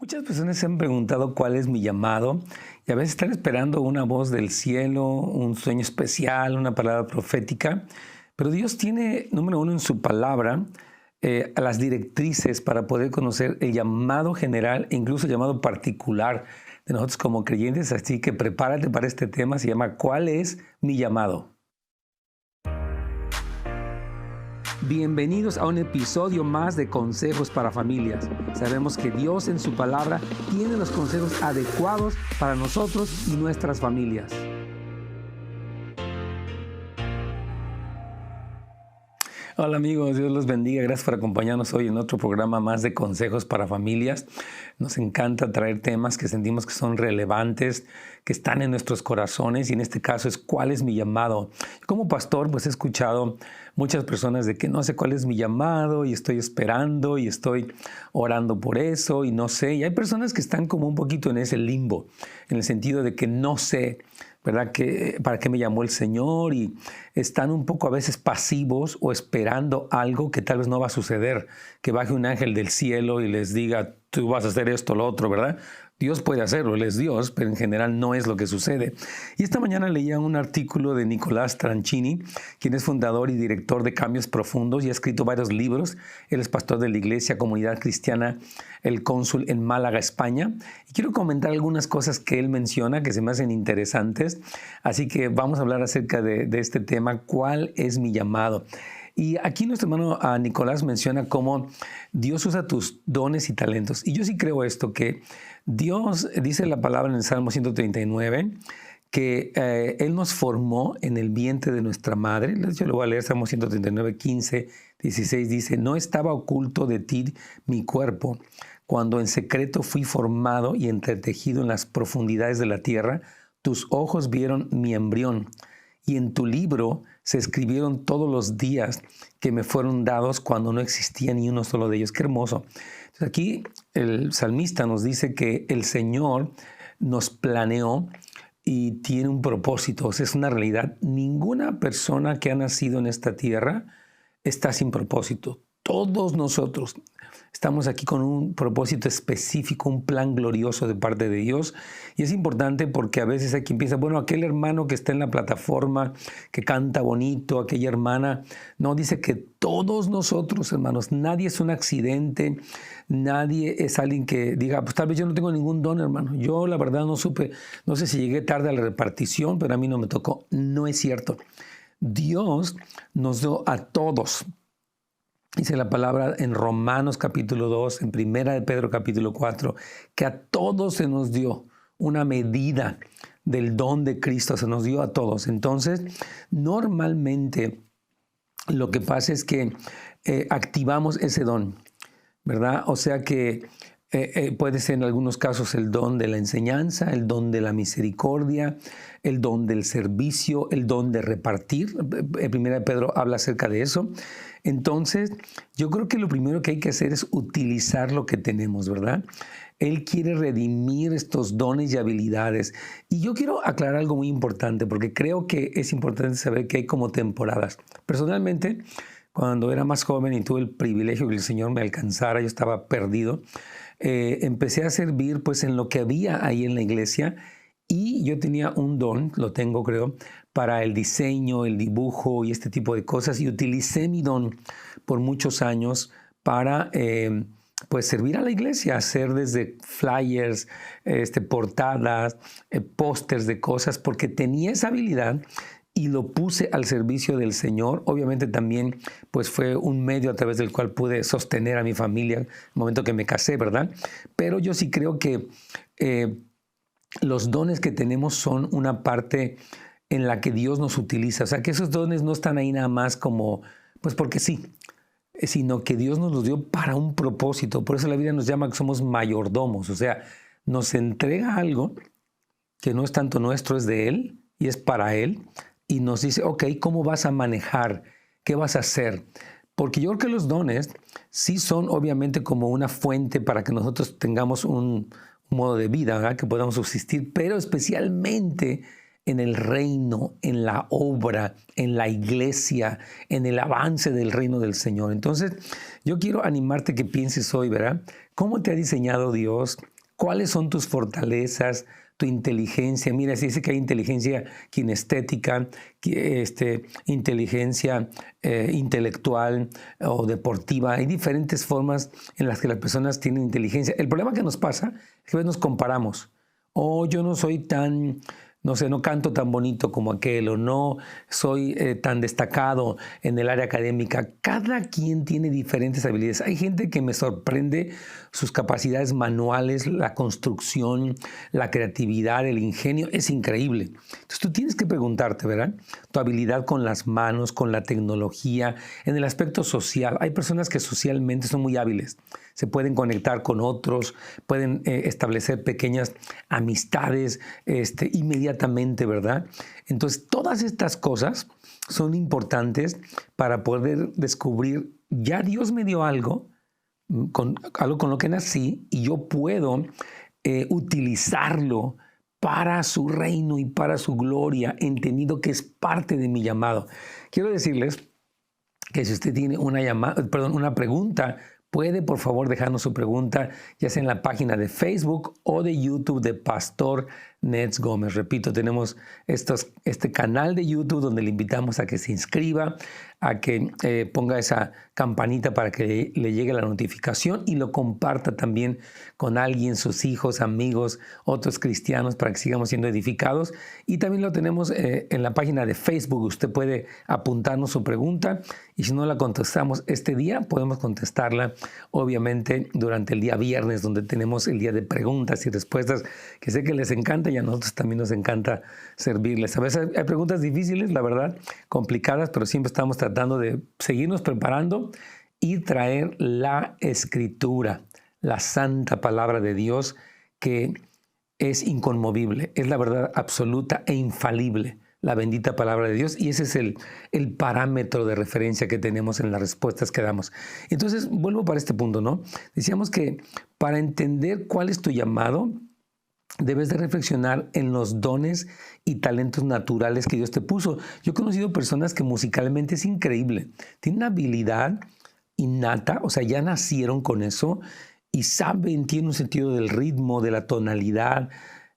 Muchas personas se han preguntado cuál es mi llamado y a veces están esperando una voz del cielo, un sueño especial, una palabra profética, pero Dios tiene, número uno, en su palabra, a las directrices para poder conocer el llamado general e incluso el llamado particular de nosotros como creyentes. Así que prepárate para este tema, se llama ¿Cuál es mi llamado? Bienvenidos a un episodio más de Consejos para Familias. Sabemos que Dios en su palabra tiene los consejos adecuados para nosotros y nuestras familias. Hola amigos, Dios los bendiga. Gracias por acompañarnos hoy en otro programa más de Consejos para Familias. Nos encanta traer temas que sentimos que son relevantes, que están en nuestros corazones, y en este caso es ¿cuál es mi llamado? Como pastor, pues he escuchado muchas personas de que no sé cuál es mi llamado y estoy esperando y estoy orando por eso y no sé. Y hay personas que están como un poquito en ese limbo, en el sentido de que no sé, ¿verdad? ¿Para qué me llamó el Señor? Y están un poco a veces pasivos o esperando algo que tal vez no va a suceder, que baje un ángel del cielo y les diga, tú vas a hacer esto, lo otro, ¿verdad? Dios puede hacerlo, Él es Dios, pero en general no es lo que sucede. Y esta mañana leía un artículo de Nicolás Tranchini, quien es fundador y director de Cambios Profundos y ha escrito varios libros. Él es pastor de la Iglesia Comunidad Cristiana El Cónsul en Málaga, España. Y quiero comentar algunas cosas que él menciona que se me hacen interesantes. Así que vamos a hablar acerca de este tema, ¿cuál es mi llamado? Y aquí nuestro hermano Nicolás menciona cómo Dios usa tus dones y talentos. Y yo sí creo esto, que Dios, dice la palabra en el Salmo 139, que Él nos formó en el vientre de nuestra madre. Yo lo voy a leer, Salmo 139, 15, 16, dice, no estaba oculto de ti mi cuerpo, cuando en secreto fui formado y entretejido en las profundidades de la tierra, tus ojos vieron mi embrión. Y en tu libro se escribieron todos los días que me fueron dados cuando no existía ni uno solo de ellos. Qué hermoso. Entonces aquí el salmista nos dice que el Señor nos planeó y tiene un propósito. O sea, es una realidad. Ninguna persona que ha nacido en esta tierra está sin propósito. Todos nosotros estamos aquí con un propósito específico, un plan glorioso de parte de Dios. Y es importante porque a veces hay quien piensa, bueno, aquel hermano que está en la plataforma, que canta bonito, aquella hermana. No, dice que todos nosotros, hermanos, nadie es un accidente, nadie es alguien que diga, pues tal vez yo no tengo ningún don, hermano. Yo la verdad no supe, no sé si llegué tarde a la repartición, pero a mí no me tocó. No es cierto. Dios nos dio a todos. Dice la palabra en Romanos capítulo 2, en Primera de Pedro capítulo 4, que a todos se nos dio una medida del don de Cristo, se nos dio a todos. Entonces, normalmente lo que pasa es que activamos ese don, ¿verdad? O sea que puede ser en algunos casos el don de la enseñanza, el don de la misericordia, el don del servicio, el don de repartir. Primera de Pedro habla acerca de eso. Entonces, yo creo que lo primero que hay que hacer es utilizar lo que tenemos, ¿verdad? Él quiere redimir estos dones y habilidades. Y yo quiero aclarar algo muy importante, porque creo que es importante saber que hay como temporadas. Personalmente, cuando era más joven y tuve el privilegio que el Señor me alcanzara, yo estaba perdido, empecé a servir pues en lo que había ahí en la iglesia, y yo tenía un don, lo tengo creo, para el diseño, el dibujo y este tipo de cosas, y utilicé mi don por muchos años para pues servir a la iglesia, hacer desde flyers, portadas, pósters de cosas, porque tenía esa habilidad y lo puse al servicio del Señor. Obviamente también pues fue un medio a través del cual pude sostener a mi familia en el momento que me casé, ¿verdad? Pero yo sí creo que los dones que tenemos son una parte en la que Dios nos utiliza. O sea, que esos dones no están ahí nada más como, pues porque sí, sino que Dios nos los dio para un propósito. Por eso la Biblia nos llama que somos mayordomos. O sea, nos entrega algo que no es tanto nuestro, es de Él y es para Él. Y nos dice, ok, ¿cómo vas a manejar? ¿Qué vas a hacer? Porque yo creo que los dones sí son obviamente como una fuente para que nosotros tengamos un modo de vida, ¿verdad? Que podamos subsistir, pero especialmente en el reino, en la obra, en la iglesia, en el avance del reino del Señor. Entonces, yo quiero animarte que pienses hoy, ¿verdad? ¿Cómo te ha diseñado Dios? ¿Cuáles son tus fortalezas? Tu inteligencia. Mira, se dice que hay inteligencia kinestética, inteligencia intelectual o deportiva. Hay diferentes formas en las que las personas tienen inteligencia. El problema que nos pasa es que a veces nos comparamos. Yo no soy tan, no sé, no canto tan bonito como aquel, o no soy tan destacado en el área académica. Cada quien tiene diferentes habilidades. Hay gente que me sorprende sus capacidades manuales, la construcción, la creatividad, el ingenio. Es increíble. Entonces tú tienes que preguntarte, ¿verdad? Tu habilidad con las manos, con la tecnología, en el aspecto social. Hay personas que socialmente son muy hábiles. Se pueden conectar con otros, pueden establecer pequeñas amistades inmediatamente, ¿verdad? Entonces, todas estas cosas son importantes para poder descubrir, ya Dios me dio algo con lo que nací y yo puedo utilizarlo para su reino y para su gloria, entendido que es parte de mi llamado. Quiero decirles que si usted tiene una pregunta, puede, por favor, dejarnos su pregunta, ya sea en la página de Facebook o de YouTube de Pastor Nets Gómez. Repito, tenemos este canal de YouTube donde le invitamos a que se inscriba, a que ponga esa campanita para que le llegue la notificación y lo comparta también con alguien, sus hijos, amigos, otros cristianos, para que sigamos siendo edificados. Y también lo tenemos en la página de Facebook. Usted puede apuntarnos su pregunta y si no la contestamos este día, podemos contestarla obviamente durante el día viernes, donde tenemos el día de preguntas y respuestas, que sé que les encanta y a nosotros también nos encanta servirles. A veces hay preguntas difíciles, la verdad, complicadas, pero siempre estamos tratando de seguirnos preparando y traer la Escritura, la santa palabra de Dios, que es inconmovible, es la verdad absoluta e infalible, la bendita palabra de Dios, y ese es el parámetro de referencia que tenemos en las respuestas que damos. Entonces, vuelvo para este punto, ¿no? Decíamos que para entender cuál es tu llamado, debes de reflexionar en los dones y talentos naturales que Dios te puso. Yo he conocido personas que musicalmente es increíble, tienen una habilidad innata, o sea, ya nacieron con eso y saben, tienen un sentido del ritmo, de la tonalidad,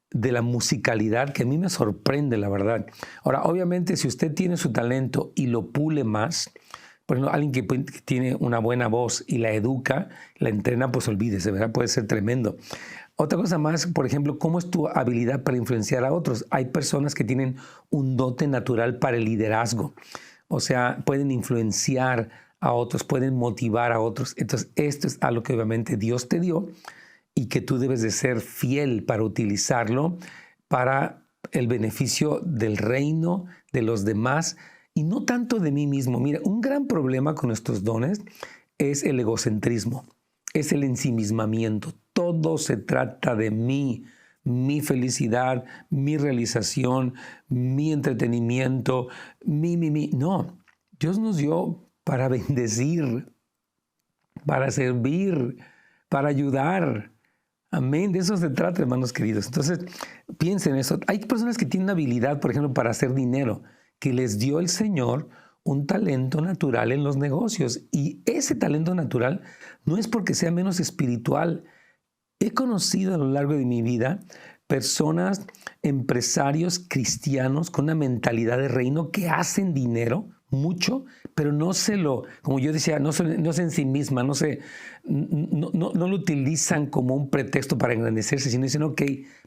de la musicalidad, que a mí me sorprende, la verdad. Ahora, obviamente, si usted tiene su talento y lo pule más, por ejemplo, alguien que tiene una buena voz y la educa, la entrena, pues olvídese, ¿verdad? Puede ser tremendo. Otra cosa más, por ejemplo, ¿cómo es tu habilidad para influenciar a otros? Hay personas que tienen un dote natural para el liderazgo. O sea, pueden influenciar a otros, pueden motivar a otros. Entonces, esto es algo que obviamente Dios te dio y que tú debes de ser fiel para utilizarlo para el beneficio del reino, de los demás y no tanto de mí mismo. Mira, un gran problema con estos dones es el egocentrismo, es el ensimismamiento. Todo se trata de mí, mi felicidad, mi realización, mi entretenimiento, mi. No, Dios nos dio para bendecir, para servir, para ayudar. Amén, de eso se trata, hermanos queridos. Entonces, piensen en eso. Hay personas que tienen habilidad, por ejemplo, para hacer dinero, que les dio el Señor un talento natural en los negocios. Y ese talento natural no es porque sea menos espiritual. He conocido a lo largo de mi vida personas, empresarios cristianos con una mentalidad de reino que hacen dinero mucho, pero como yo decía, no se en sí misma, no lo utilizan como un pretexto para engrandecerse, sino dicen, ok,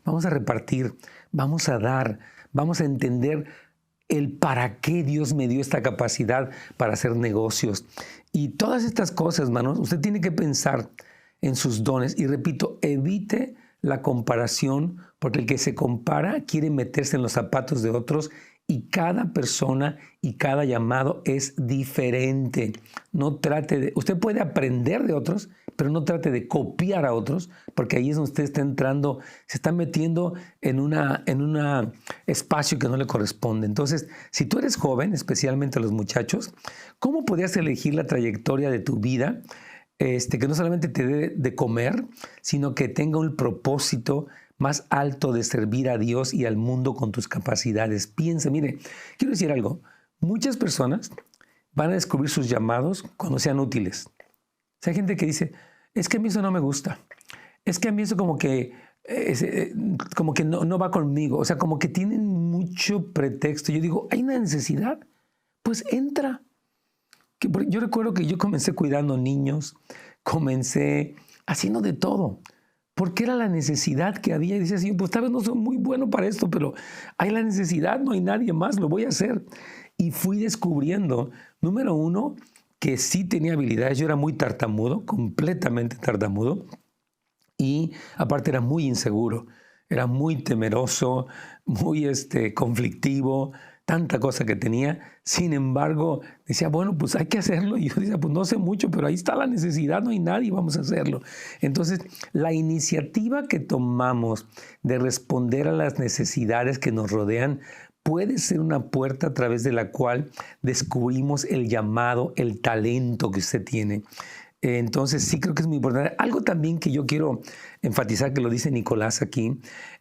vamos a repartir, vamos a dar, vamos a entender el para qué Dios me dio esta capacidad para hacer negocios. Y todas estas cosas, hermanos, usted tiene que pensar en sus dones. Y repito, evite la comparación, porque el que se compara quiere meterse en los zapatos de otros y cada persona y cada llamado es diferente. Usted puede aprender de otros, pero no trate de copiar a otros, porque ahí es donde usted está entrando, se está metiendo en un espacio que no le corresponde. Entonces, si tú eres joven, especialmente los muchachos, ¿cómo podrías elegir la trayectoria de tu vida? Que no solamente te dé de comer, sino que tenga un propósito más alto de servir a Dios y al mundo con tus capacidades. Piensa, mire, quiero decir algo. Muchas personas van a descubrir sus llamados cuando sean útiles. O sea, hay gente que dice, es que a mí eso no me gusta. Es que a mí eso como que no va conmigo. O sea, como que tienen mucho pretexto. Yo digo, ¿hay una necesidad? Pues entra. Yo recuerdo que yo comencé cuidando niños, comencé haciendo de todo, porque era la necesidad que había. Y decía así, pues tal vez no soy muy bueno para esto, pero hay la necesidad, no hay nadie más, lo voy a hacer. Y fui descubriendo, número uno, que sí tenía habilidades. Yo era muy tartamudo, completamente tartamudo, y aparte era muy inseguro, era muy temeroso, muy conflictivo, tanta cosa que tenía. Sin embargo, decía, bueno, pues hay que hacerlo. Y yo decía, pues no sé mucho, pero ahí está la necesidad, no hay nadie, vamos a hacerlo. Entonces, la iniciativa que tomamos de responder a las necesidades que nos rodean puede ser una puerta a través de la cual descubrimos el llamado, el talento que usted tiene. Entonces, sí creo que es muy importante. Algo también que yo quiero enfatizar, que lo dice Nicolás aquí,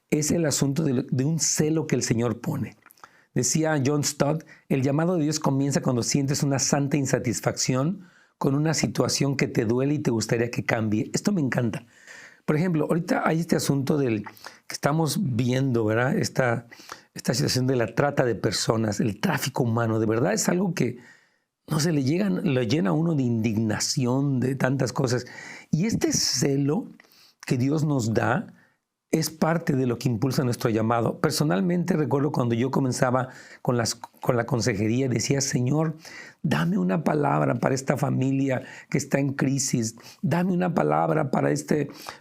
es el asunto de un celo que el Señor pone. Decía John Stott, el llamado de Dios comienza cuando sientes una santa insatisfacción con una situación que te duele y te gustaría que cambie. Esto me encanta. Por ejemplo, ahorita hay este asunto que estamos viendo, ¿verdad? Esta situación de la trata de personas, el tráfico humano. De verdad es algo que no se le llena a uno de indignación, de tantas cosas. Y este celo que Dios nos da es parte de lo que impulsa nuestro llamado. Personalmente recuerdo cuando yo comenzaba con la consejería, decía, Señor, dame una palabra para esta familia que está en crisis, dame una palabra para esta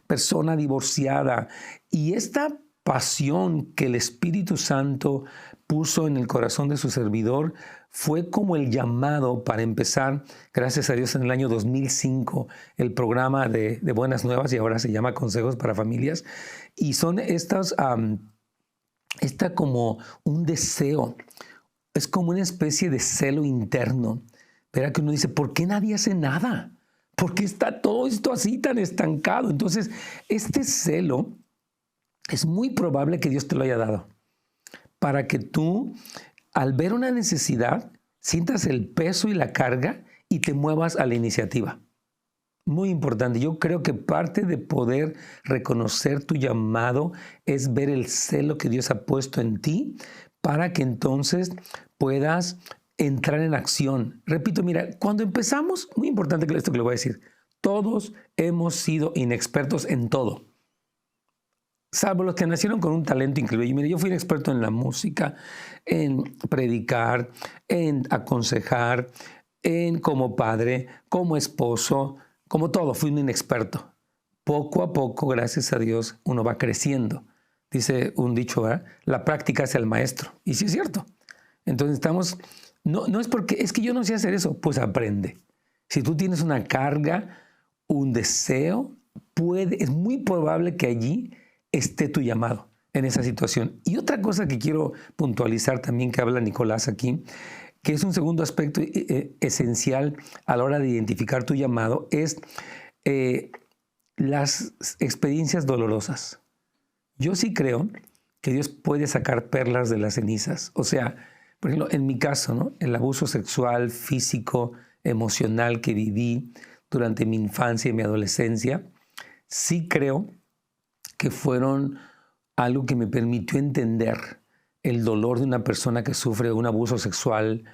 persona divorciada. Y esta pasión que el Espíritu Santo puso en el corazón de su servidor fue como el llamado para empezar, gracias a Dios, en el año 2005, el programa de Buenas Nuevas, y ahora se llama Consejos para Familias. Y son como un deseo, es como una especie de celo interno. Verá que uno dice, ¿por qué nadie hace nada? ¿Por qué está todo esto así tan estancado? Entonces, este celo es muy probable que Dios te lo haya dado para que tú, al ver una necesidad, sientas el peso y la carga y te muevas a la iniciativa. Muy importante. Yo creo que parte de poder reconocer tu llamado es ver el celo que Dios ha puesto en ti para que entonces puedas entrar en acción. Repito, mira, cuando empezamos, muy importante esto que le voy a decir, todos hemos sido inexpertos en todo. Salvo los que nacieron con un talento increíble. Y mire, yo fui experto en la música, en predicar, en aconsejar, como padre, como esposo, como todo. Fui un inexperto. Poco a poco, gracias a Dios, uno va creciendo. Dice un dicho, ¿verdad? La práctica hace al maestro. Y sí es cierto. Entonces no es porque, es que yo no sé hacer eso. Pues aprende. Si tú tienes una carga, un deseo, es muy probable que allí esté tu llamado en esa situación. Y otra cosa que quiero puntualizar también, que habla Nicolás aquí, que es un segundo aspecto esencial a la hora de identificar tu llamado, es las experiencias dolorosas. Yo sí creo que Dios puede sacar perlas de las cenizas. O sea, por ejemplo, en mi caso, ¿no? El abuso sexual, físico, emocional que viví durante mi infancia y mi adolescencia, sí creo que fueron algo que me permitió entender el dolor de una persona que sufre un abuso sexual,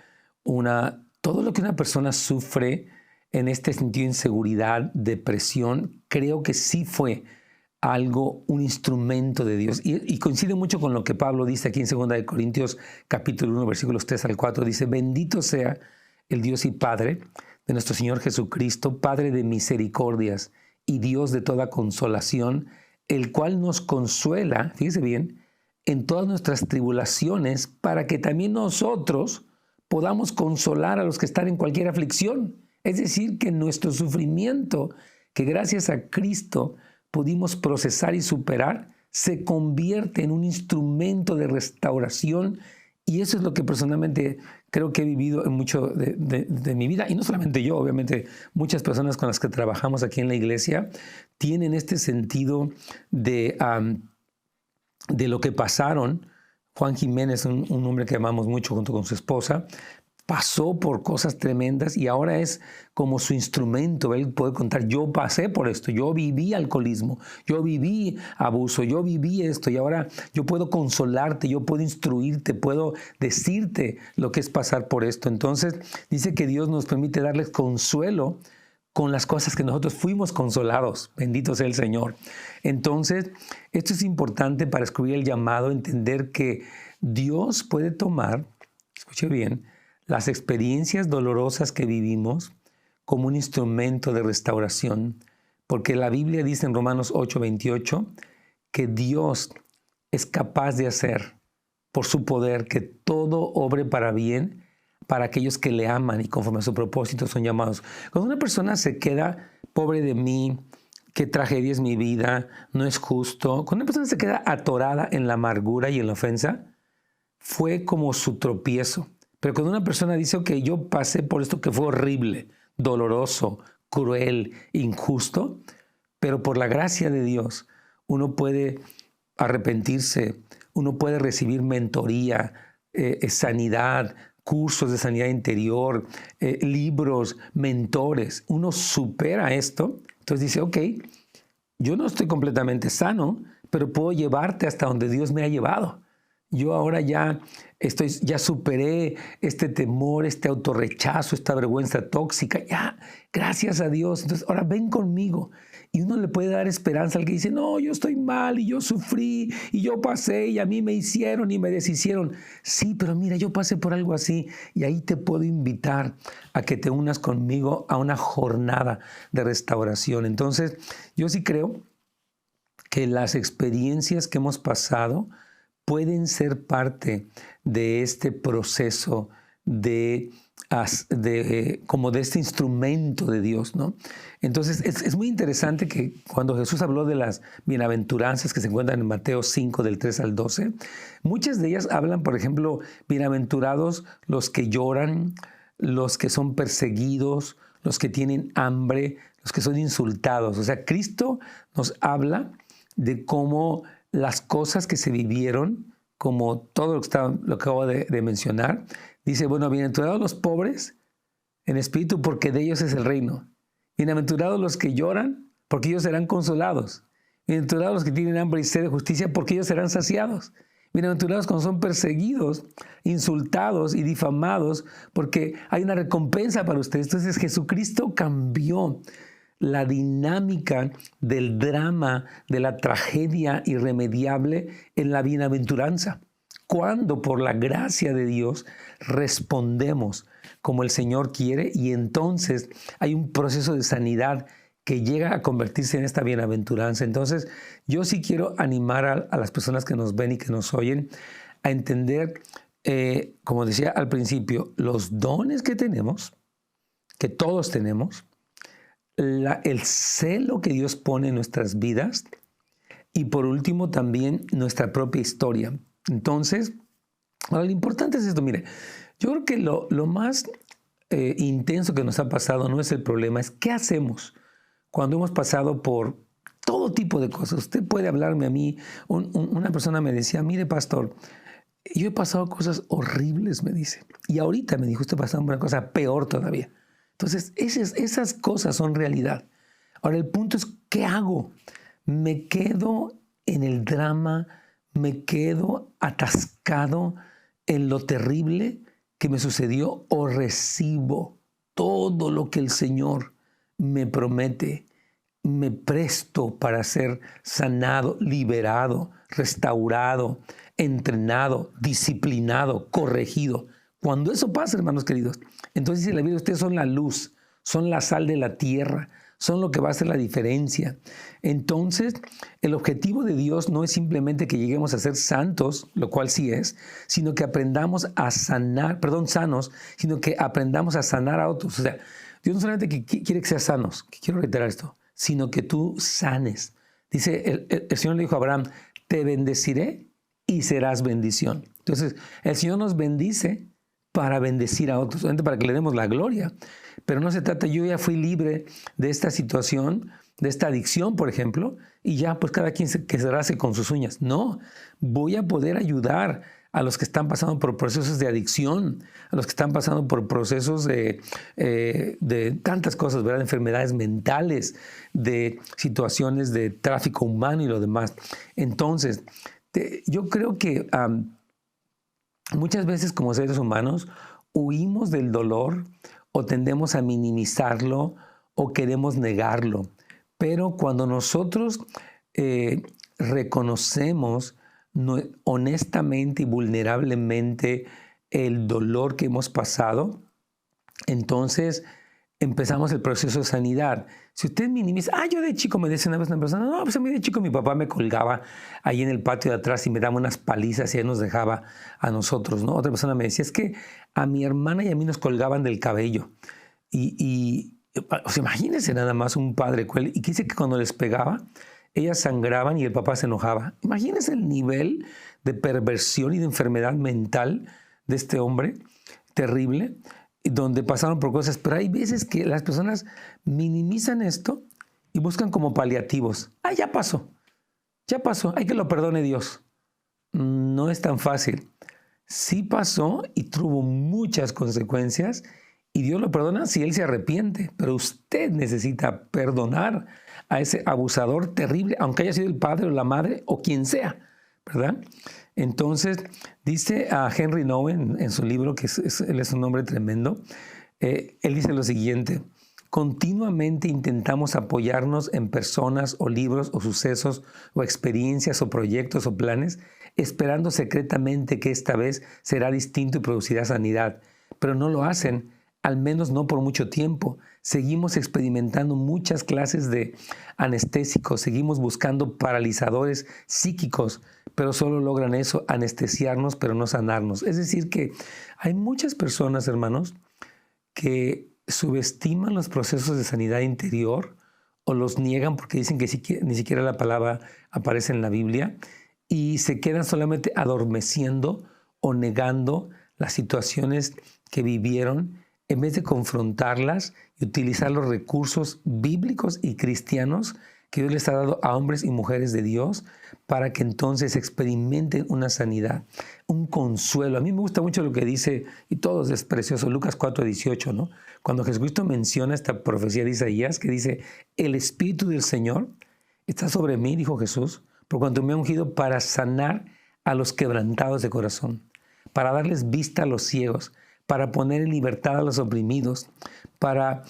todo lo que una persona sufre en este sentido de inseguridad, depresión, creo que sí fue un instrumento de Dios. Y coincide mucho con lo que Pablo dice aquí en 2 Corintios capítulo 1, versículos 3 al 4. Dice, bendito sea el Dios y Padre de nuestro Señor Jesucristo, Padre de misericordias y Dios de toda consolación, el cual nos consuela, fíjese bien, en todas nuestras tribulaciones, para que también nosotros podamos consolar a los que están en cualquier aflicción. Es decir, que nuestro sufrimiento, que gracias a Cristo pudimos procesar y superar, se convierte en un instrumento de restauración. Y eso es lo que personalmente creo que he vivido en mucho de mi vida. Y no solamente yo, obviamente muchas personas con las que trabajamos aquí en la iglesia tienen este sentido de de lo que pasaron. Juan Jiménez, un hombre que amamos mucho junto con su esposa, pasó por cosas tremendas y ahora es como su instrumento. Él puede contar, yo pasé por esto, yo viví alcoholismo, yo viví abuso, yo viví esto y ahora yo puedo consolarte, yo puedo instruirte, puedo decirte lo que es pasar por esto. Entonces dice que Dios nos permite darles consuelo con las cosas que nosotros fuimos consolados. Bendito sea el Señor. Entonces, esto es importante para escribir el llamado, entender que Dios puede tomar, escuche bien, las experiencias dolorosas que vivimos como un instrumento de restauración, porque la Biblia dice en Romanos 8:28 que Dios es capaz de hacer por su poder que todo obre para bien para aquellos que le aman y conforme a su propósito son llamados. Cuando una persona se queda, pobre de mí, qué tragedia es mi vida, no es justo, cuando una persona se queda atorada en la amargura y en la ofensa, fue como su tropiezo. Pero cuando una persona dice, ok, yo pasé por esto que fue horrible, doloroso, cruel, injusto, pero por la gracia de Dios, uno puede arrepentirse, uno puede recibir mentoría, sanidad, cursos de sanidad interior, libros, mentores. Uno supera esto, entonces dice, ok, yo no estoy completamente sano, pero puedo llevarte hasta donde Dios me ha llevado. Yo ahora ya superé este temor, este autorrechazo, esta vergüenza tóxica. Ya, gracias a Dios. Entonces, ahora ven conmigo. Y uno le puede dar esperanza al que dice, no, yo estoy mal y yo sufrí y yo pasé y a mí me hicieron y me deshicieron. Sí, pero mira, yo pasé por algo así y ahí te puedo invitar a que te unas conmigo a una jornada de restauración. Entonces, yo sí creo que las experiencias que hemos pasado pueden ser parte de este proceso como de este instrumento de Dios, ¿no? Entonces es muy interesante que cuando Jesús habló de las bienaventuranzas que se encuentran en Mateo 5 del 3 al 12, muchas de ellas hablan, por ejemplo, bienaventurados los que lloran, los que son perseguidos, los que tienen hambre, los que son insultados. O sea, Cristo nos habla de cómo las cosas que se vivieron, como todo lo que acabo de mencionar, dice, bueno, bienaventurados los pobres en espíritu, porque de ellos es el reino. Bienaventurados los que lloran, porque ellos serán consolados. Bienaventurados los que tienen hambre y sed de justicia, porque ellos serán saciados. Bienaventurados cuando son perseguidos, insultados y difamados, porque hay una recompensa para ustedes. Entonces Jesucristo cambió la dinámica del drama, de la tragedia irremediable en la bienaventuranza. Cuando por la gracia de Dios respondemos como el Señor quiere, y entonces hay un proceso de sanidad que llega a convertirse en esta bienaventuranza. Entonces yo sí quiero animar a las personas que nos ven y que nos oyen a entender, como decía al principio, los dones que tenemos, que todos tenemos, el celo que Dios pone en nuestras vidas y por último también nuestra propia historia. Entonces, ahora lo importante es esto. Mire, yo creo que lo más intenso que nos ha pasado no es el problema, es qué hacemos cuando hemos pasado por todo tipo de cosas. Usted puede hablarme a mí. Una persona me decía, mire, pastor, yo he pasado cosas horribles, me dice. Y ahorita me dijo, usted ha pasado una cosa peor todavía. Entonces, esas cosas son realidad. Ahora, el punto es, ¿qué hago? ¿Me quedo en el drama? ¿Me quedo atascado en lo terrible que me sucedió? ¿O recibo todo lo que el Señor me promete? Me presto para ser sanado, liberado, restaurado, entrenado, disciplinado, corregido. Cuando eso pasa, hermanos queridos, entonces dice la Biblia, ustedes son la luz, son la sal de la tierra, son lo que va a hacer la diferencia. Entonces, el objetivo de Dios no es simplemente que lleguemos a ser santos, lo cual sí es, sino que aprendamos a sanos, sino que aprendamos a sanar a otros. O sea, Dios no solamente quiere que seas sanos, quiero reiterar esto, sino que tú sanes. Dice, el Señor le dijo a Abraham, te bendeciré y serás bendición. Entonces, el Señor nos bendice para bendecir a otros, para que le demos la gloria. Pero no se trata, yo ya fui libre de esta situación, de esta adicción, por ejemplo, y ya, pues cada quien que se race con sus uñas. No, voy a poder ayudar a los que están pasando por procesos de adicción, a los que están pasando por procesos de tantas cosas, ¿verdad? Enfermedades mentales, de situaciones de tráfico humano y lo demás. Entonces, yo creo que muchas veces como seres humanos huimos del dolor o tendemos a minimizarlo o queremos negarlo. Pero cuando nosotros reconocemos honestamente y vulnerablemente el dolor que hemos pasado, entonces empezamos el proceso de sanidad. Si usted minimiza, yo de chico, me decía una vez una persona, no, pues a mí de chico mi papá me colgaba ahí en el patio de atrás y me daba unas palizas y él nos dejaba a nosotros, ¿no? Otra persona me decía, es que a mi hermana y a mí nos colgaban del cabello. O sea, imagínense nada más un padre cruel y que dice que cuando les pegaba, ellas sangraban y el papá se enojaba. Imagínense el nivel de perversión y de enfermedad mental de este hombre terrible, donde pasaron por cosas. Pero hay veces que las personas minimizan esto y buscan como paliativos. Ya pasó, hay que lo perdone Dios. No es tan fácil. Sí pasó y tuvo muchas consecuencias y Dios lo perdona si él se arrepiente, pero usted necesita perdonar a ese abusador terrible, aunque haya sido el padre o la madre o quien sea, ¿verdad? Entonces, dice a Henry Nouwen en su libro, que él es un hombre tremendo, él dice lo siguiente: continuamente intentamos apoyarnos en personas o libros o sucesos o experiencias o proyectos o planes, esperando secretamente que esta vez será distinto y producirá sanidad, pero no lo hacen. Al menos no por mucho tiempo. Seguimos experimentando muchas clases de anestésicos, seguimos buscando paralizadores psíquicos, pero solo logran eso, anestesiarnos, pero no sanarnos. Es decir que hay muchas personas, hermanos, que subestiman los procesos de sanidad interior o los niegan porque dicen que ni siquiera la palabra aparece en la Biblia y se quedan solamente adormeciendo o negando las situaciones que vivieron, en vez de confrontarlas y utilizar los recursos bíblicos y cristianos que Dios les ha dado a hombres y mujeres de Dios para que entonces experimenten una sanidad, un consuelo. A mí me gusta mucho lo que dice, y todo es precioso, Lucas 4:18, ¿no? Cuando Jesucristo menciona esta profecía de Isaías, que dice, el Espíritu del Señor está sobre mí, dijo Jesús, por cuanto me ha ungido para sanar a los quebrantados de corazón, para darles vista a los ciegos, para poner en libertad a los oprimidos, para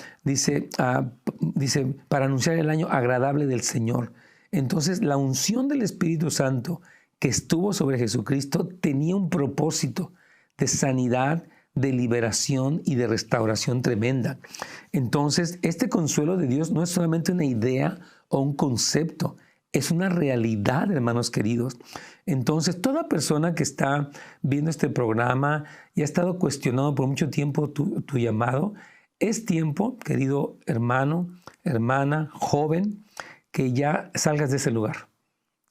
anunciar el año agradable del Señor. Entonces, la unción del Espíritu Santo que estuvo sobre Jesucristo tenía un propósito de sanidad, de liberación y de restauración tremenda. Entonces, este consuelo de Dios no es solamente una idea o un concepto, es una realidad, hermanos queridos. Entonces, toda persona que está viendo este programa y ha estado cuestionando por mucho tiempo tu llamado, es tiempo, querido hermano, hermana, joven, que ya salgas de ese lugar.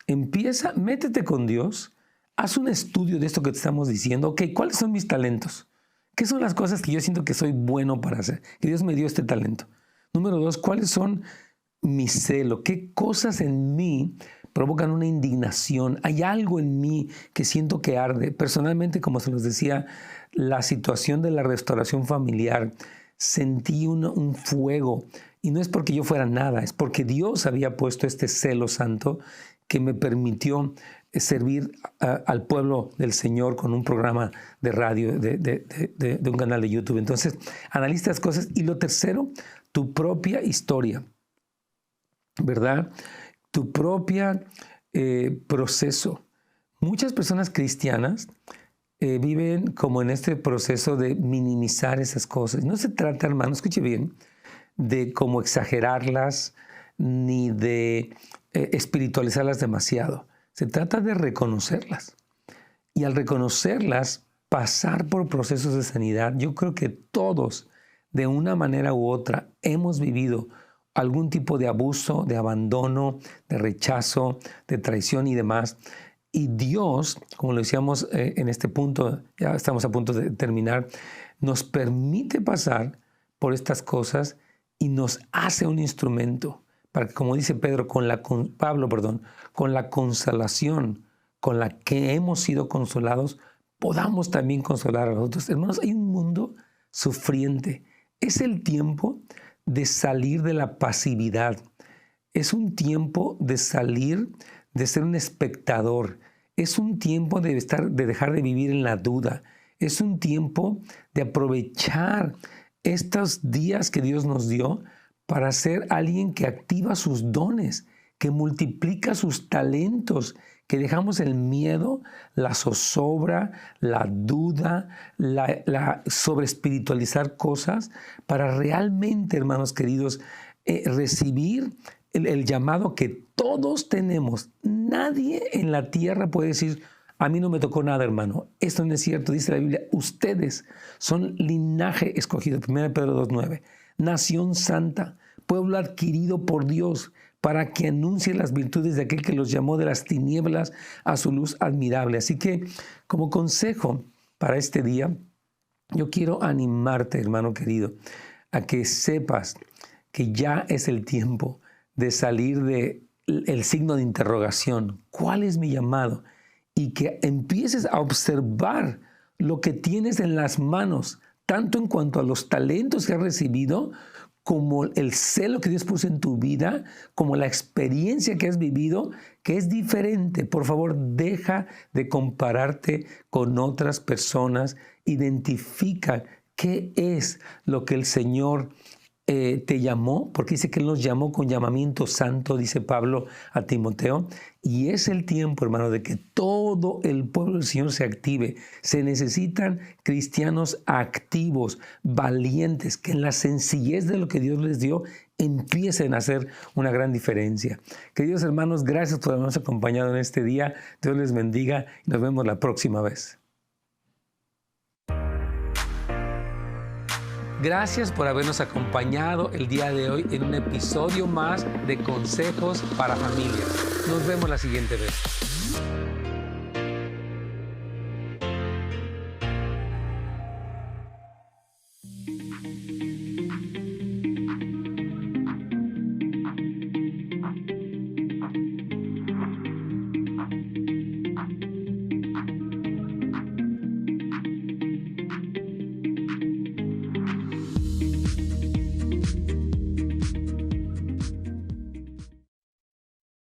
Métete con Dios, haz un estudio de esto que te estamos diciendo. Ok, ¿cuáles son mis talentos? ¿Qué son las cosas que yo siento que soy bueno para hacer? Que Dios me dio este talento. Número 2, ¿cuáles son mi celo? ¿Qué cosas en mí provocan una indignación? Hay algo en mí que siento que arde. Personalmente, como se los decía, la situación de la restauración familiar, sentí un fuego. Y no es porque yo fuera nada, es porque Dios había puesto este celo santo que me permitió servir al pueblo del Señor con un programa de radio, de un canal de YouTube. Entonces, analiza las cosas. Y lo tercero, tu propia historia, ¿verdad? Tu propia proceso. Muchas personas cristianas viven como en este proceso de minimizar esas cosas. No se trata, hermano, escuche bien, de como exagerarlas ni de espiritualizarlas demasiado. Se trata de reconocerlas. Y al reconocerlas, pasar por procesos de sanidad. Yo creo que todos, de una manera u otra, hemos vivido algún tipo de abuso, de abandono, de rechazo, de traición y demás. Y Dios, como lo decíamos en este punto, ya estamos a punto de terminar, nos permite pasar por estas cosas y nos hace un instrumento para que, como dice Pablo, con la consolación con la que hemos sido consolados, podamos también consolar a los otros. Hermanos, hay un mundo sufriente. Es el tiempo de salir de la pasividad. Es un tiempo de salir de ser un espectador. Es un tiempo de dejar de vivir en la duda. Es un tiempo de aprovechar estos días que Dios nos dio para ser alguien que activa sus dones, que multiplica sus talentos, que dejamos el miedo, la zozobra, la duda, la sobreespiritualizar cosas para realmente, hermanos queridos, recibir el llamado que todos tenemos. Nadie en la tierra puede decir, a mí no me tocó nada, hermano. Esto no es cierto. Dice la Biblia, ustedes son linaje escogido. 1 Pedro 2:9. Nación santa, pueblo adquirido por Dios, para que anuncie las virtudes de aquel que los llamó de las tinieblas a su luz admirable. Así que, como consejo para este día, yo quiero animarte, hermano querido, a que sepas que ya es el tiempo de salir del signo de interrogación. ¿Cuál es mi llamado? Y que empieces a observar lo que tienes en las manos, tanto en cuanto a los talentos que has recibido, como el celo que Dios puso en tu vida, como la experiencia que has vivido, que es diferente. Por favor, deja de compararte con otras personas. Identifica qué es lo que el Señor te llamó, porque dice que Él nos llamó con llamamiento santo, dice Pablo a Timoteo, y es el tiempo, hermano, de que todo el pueblo del Señor se active. Se necesitan cristianos activos, valientes, que en la sencillez de lo que Dios les dio empiecen a hacer una gran diferencia. Queridos hermanos, gracias por habernos acompañado en este día. Dios les bendiga y nos vemos la próxima vez. Gracias por habernos acompañado el día de hoy en un episodio más de Consejos para Familias. Nos vemos la siguiente vez.